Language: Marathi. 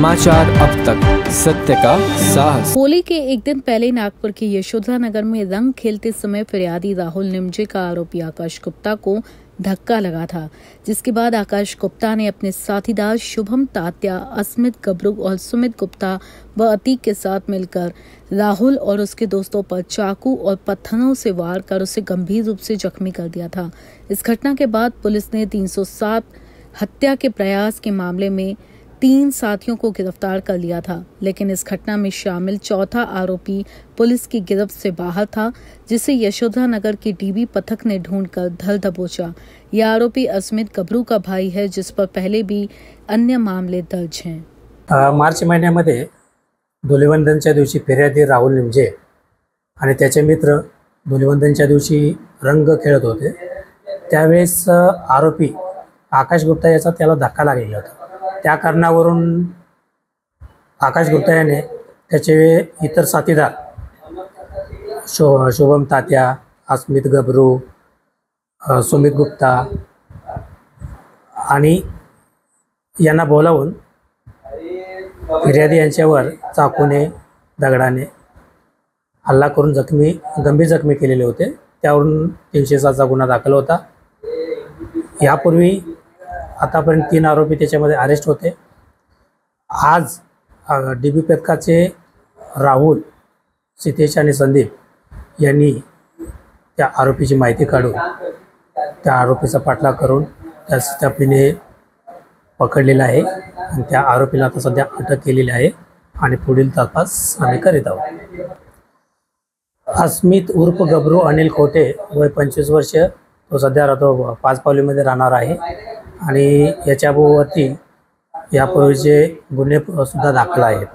समाचार अब तक, सत्य का साहस। होली के एक दिन पहले नागपुर के यशोधरा नगर में रंग खेलते समय फिरियादी राहुल निमजे का आरोपी आकाश गुप्ता को धक्का लगा था, जिसके बाद आकाश गुप्ता ने अपने साथीदार शुभम तात्या, अस्मित गबरू और सुमित गुप्ता व अतीक के साथ मिलकर राहुल और उसके दोस्तों पर चाकू और पत्थरों से वार कर उसे गंभीर रूप से जख्मी कर दिया था। इस घटना के बाद पुलिस ने 307 हत्या के प्रयास के मामले में 3 साथियों को गिरफ्तार कर लिया था, लेकिन इस घटना में शामिल चौथा आरोपी पुलिस की गिरफ्त से बाहर था, जिसे यशोधरा नगर की डीबी पथक ने ढूंढकर धर दबोचा। यह आरोपी अस्मित गबरू का भाई है, जिस पर पहले भी अन्य मामले दर्ज हैं। मार्च महिन्यामध्ये धुलिवंदनच्या दिवशी फिर्यादी राहुल निमजे आणि त्याचे मित्र धुलिवंदनच्या दिवशी रंग खेळत होते। त्यावेळेस आरोपी आकाश गुप्ता याचा त्याला धक्का लागलेला होता। त्या कारणावरून आकाश गुप्ता याने त्याचे इतर साथीदार शुभम तात्या, अस्मित गबरू, सुमित गुप्ता आणि यांना बोलावून फिर्यादी यांच्यावर चाकूने, दगडाने हल्ला करून गंभीर जखमी केलेले होते। त्यावरून 307चा गुन्हा दाखल होता। यापूर्वी आतापर्यंत 3 आरोपी त्याच्यामध्ये अरेस्ट होते। आज डीबी पथकाचे राहुल, सितेश आणि संदीप यांनी त्या आरोपीची माहिती काढून त्या आरोपीचा पाठलाग करून त्यास तापीने पकडलेला आहे आणि त्या आरोपीला आता सध्या अटक केलेली आहे आणि पुढील तपास आम्ही करीत आहोत। अस्मित उर्फ गबरू अनिल खोटे, वय 25 वर्ष, तो सध्या राहतो 5 पावलीमध्ये राहणार आहे आणि याच्याभोवती यापूर्वीचे गुन्हे सुद्धा दाखल आहेत।